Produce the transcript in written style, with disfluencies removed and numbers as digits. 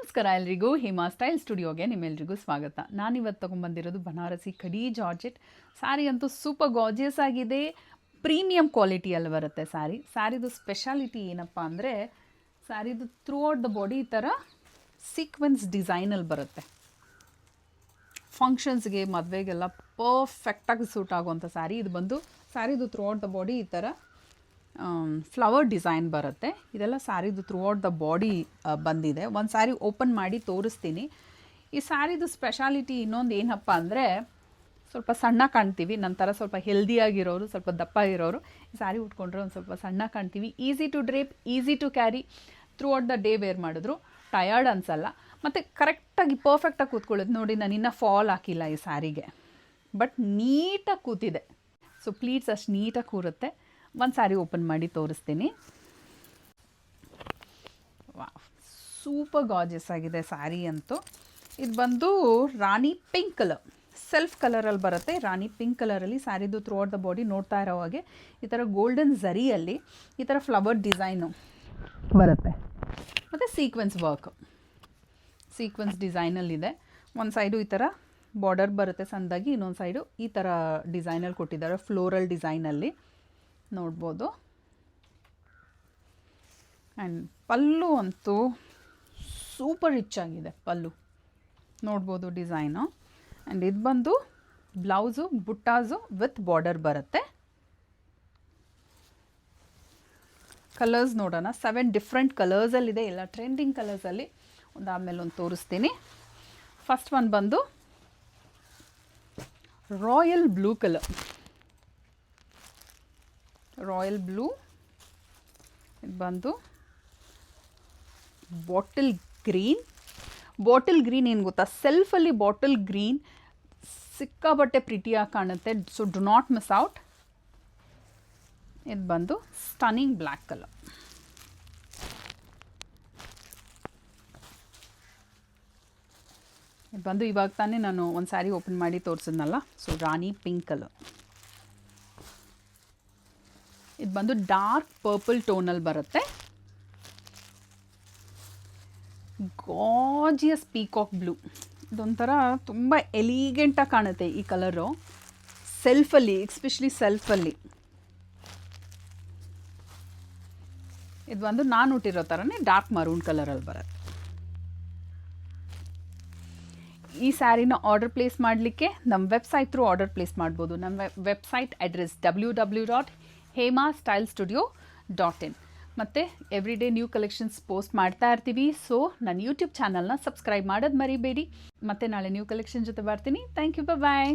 ನಮಸ್ಕಾರ ಎಲ್ರಿಗೂ ಹೇಮಾ ಸ್ಟೈಲ್ ಸ್ಟುಡಿಯೋಗೆ ನಿಮ್ಮೆಲ್ರಿಗೂ ಸ್ವಾಗತ. ನಾನಿವತ್ತು ತೊಗೊಂಬಂದಿರೋದು ಬನಾರಸಿ ಕಡಿ ಜಾರ್ಜೆಟ್ ಸ್ಯಾರಿ. ಅಂತೂ ಸೂಪರ್ ಗಾರ್ಜಿಯಸ್ ಆಗಿದೆ, ಪ್ರೀಮಿಯಂ ಕ್ವಾಲಿಟಿಯಲ್ಲಿ ಬರುತ್ತೆ ಸ್ಯಾರಿ. ಸ್ಯಾರಿದು ಸ್ಪೆಷಾಲಿಟಿ ಏನಪ್ಪ ಅಂದರೆ ಸ್ಯಾರಿದು ಥ್ರೂ ಔಟ್ ದ ಬಾಡಿ ಈ ಥರ ಸೀಕ್ವೆನ್ಸ್ ಡಿಸೈನಲ್ಲಿ ಬರುತ್ತೆ. ಫಂಕ್ಷನ್ಸ್ಗೆ ಮದುವೆಗೆಲ್ಲ ಪರ್ಫೆಕ್ಟಾಗಿ ಸೂಟ್ ಆಗುವಂಥ ಸ್ಯಾರಿ ಇದು. ಬಂದು ಸ್ಯಾರಿದು ಥ್ರೂ ಔಟ್ ದ ಬಾಡಿ ಈ ಥರ ಫ್ಲವರ್ ಡಿಸೈನ್ ಬರುತ್ತೆ. ಇದೆಲ್ಲ ಸ್ಯಾರಿದು ಥ್ರೂ ಔಟ್ ದ ಬಾಡಿ ಬಂದಿದೆ. ಒಂದು ಸ್ಯಾರಿ ಓಪನ್ ಮಾಡಿ ತೋರಿಸ್ತೀನಿ. ಈ ಸ್ಯಾರಿದು ಸ್ಪೆಷಾಲಿಟಿ ಇನ್ನೊಂದು ಏನಪ್ಪ ಅಂದರೆ ಸ್ವಲ್ಪ ಸಣ್ಣ ಕಾಣ್ತೀವಿ. ನಂತರ ಸ್ವಲ್ಪ ಹೆಲ್ದಿಯಾಗಿರೋರು, ಸ್ವಲ್ಪ ದಪ್ಪ ಇರೋರು ಈ ಸ್ಯಾರಿ ಉಟ್ಕೊಂಡ್ರೆ ಒಂದು ಸ್ವಲ್ಪ ಸಣ್ಣ ಕಾಣ್ತೀವಿ. Easy to drape, easy to carry, throughout the day wear ಮಾಡಿದ್ರು ಟಯರ್ಡ್ ಅನಿಸಲ್ಲ. ಮತ್ತು ಕರೆಕ್ಟಾಗಿ ಪರ್ಫೆಕ್ಟಾಗಿ ಕೂತ್ಕೊಳ್ಳೋದು. ನೋಡಿ, ನಾನು ಇನ್ನೂ ಫಾಲ್ ಹಾಕಿಲ್ಲ ಈ ಸ್ಯಾರಿಗೆ, ಬಟ್ ನೀಟಾಗಿ ಕೂತಿದೆ. ಸೊ ಪ್ಲೀಟ್ಸ್ ಅಷ್ಟು ನೀಟಾಗಿ ಕೂರುತ್ತೆ. ಒಂದು ಸ್ಯಾರಿ ಓಪನ್ ಮಾಡಿ ತೋರಿಸ್ತೀನಿ. ವಾವ್, ಸೂಪರ್ ಗಾರ್ಜಿಯಸ್ ಆಗಿದೆ ಸ್ಯಾರಿ ಅಂತೂ. ಇದು ಬಂದು ರಾಣಿ ಪಿಂಕ್ ಕಲರ್, ಸೆಲ್ಫ್ ಕಲರಲ್ಲಿ ಬರುತ್ತೆ. ರಾಣಿ ಪಿಂಕ್ ಕಲರಲ್ಲಿ ಸ್ಯಾರಿದು ಥ್ರೂ ಔಟ್ ದ ಬಾಡಿ ನೋಡ್ತಾ ಇರೋ ಹಾಗೆ ಈ ಥರ ಗೋಲ್ಡನ್ ಝರಿಯಲ್ಲಿ ಈ ಥರ ಫ್ಲವರ್ ಡಿಸೈನು ಬರುತ್ತೆ. ಮತ್ತು ಸೀಕ್ವೆನ್ಸ್ ಡಿಸೈನಲ್ಲಿದೆ. ಒಂದು ಸೈಡು ಈ ಥರ ಬಾರ್ಡರ್ ಬರುತ್ತೆ ಸಣ್ಣದಾಗಿ, ಇನ್ನೊಂದು ಸೈಡು ಈ ಥರ ಡಿಸೈನಲ್ಲಿ ಕೊಟ್ಟಿದ್ದಾರೆ, ಫ್ಲೋರಲ್ ಡಿಸೈನಲ್ಲಿ ನೋಡ್ಬೋದು. ಆ್ಯಂಡ್ ಪಲ್ಲು ಅಂತೂ ಸೂಪರ್ ರಿಚ್ ಆಗಿದೆ. ಪಲ್ಲು ನೋಡ್ಬೋದು ಡಿಸೈನು. ಆ್ಯಂಡ್ ಇದು ಬಂದು ಬ್ಲೌಸು ಬುಟ್ಟಾಸು ವಿತ್ ಬಾರ್ಡರ್ ಬರುತ್ತೆ. ಕಲರ್ಸ್ ನೋಡೋಣ. 7 ಡಿಫ್ರೆಂಟ್ ಕಲರ್ಸಲ್ಲಿದೆ, ಎಲ್ಲ ಟ್ರೆಂಡಿಂಗ್ ಕಲರ್ಸಲ್ಲಿ. ಒಂದಾದಮೇಲೆ ಒಂದು ತೋರಿಸ್ತೀನಿ. ಫಸ್ಟ್ ಒನ್ ಬಂದು royal blue colour. Royal blue. ಇದು ಬಂದು ಬಾಟಲ್ ಗ್ರೀನ್ ಏನು ಗೊತ್ತಾ, ಸೆಲ್ಫಲ್ಲಿ ಬಾಟಲ್ ಗ್ರೀನ್ ಸಿಕ್ಕಾಬಟ್ಟೆ ಪ್ರಿಟಿಯಾಗಿ ಕಾಣುತ್ತೆ. So do not miss out. ಇದು ಬಂದು ಸ್ಟನ್ನಿಂಗ್ ಬ್ಲ್ಯಾಕ್ ಕಲರ್. ಇದು ಬಂದು ಇವಾಗ ತಾನೇ ನಾನು ಒಂದು ಸ್ಯಾರಿ ಓಪನ್ ಮಾಡಿ ತೋರಿಸಿದ್ನಲ್ಲ, ಸೊ ರಾಣಿ ಪಿಂಕ್ ಕಲರ್. ಇದು ಬಂದು ಡಾರ್ಕ್ ಪರ್ಪಲ್ ಟೋನಲ್ಲಿ ಬರುತ್ತೆ. Gorgeous peacock blue. ಇದೊಂಥರ ತುಂಬ ಎಲಿಗೆಂಟಾಗಿ ಕಾಣುತ್ತೆ ಈ ಕಲರು ಸೆಲ್ಫಲ್ಲಿ, ಎಸ್ಪೆಷಲಿ ಸೆಲ್ಫಲ್ಲಿ. ಇದು ಬಂದು ನಾನು ಹುಟ್ಟಿರೋ ಥರನೇ ಡಾರ್ಕ್ ಮರೂನ್ ಕಲರಲ್ಲಿ ಬರುತ್ತೆ. ಈ ಸ್ಯಾರಿನ ಆರ್ಡರ್ ಪ್ಲೇಸ್ ಮಾಡಲಿಕ್ಕೆ ನಮ್ಮ ವೆಬ್ಸೈಟ್ ಥ್ರೂ ಆರ್ಡರ್ ಪ್ಲೇಸ್ ಮಾಡ್ಬೋದು. ನಮ್ಮ ವೆಬ್ಸೈಟ್ ಅಡ್ರೆಸ್ www.hemastylestudio.in. ಮತ್ತು ಎವ್ರಿಡೇ ನ್ಯೂ ಕಲೆಕ್ಷನ್ಸ್ ಪೋಸ್ಟ್ ಮಾಡ್ತಾ ಇರ್ತೀವಿ. ಸೊ ನನ್ನ ಯೂಟ್ಯೂಬ್ ಚಾನಲ್ನ ಸಬ್ಸ್ಕ್ರೈಬ್ ಮಾಡೋದು ಮರಿಬೇಡಿ. ಮತ್ತು ನಾಳೆ ನ್ಯೂ ಕಲೆಕ್ಷನ್ ಜೊತೆ ಬರ್ತೀನಿ. Thank you, bye.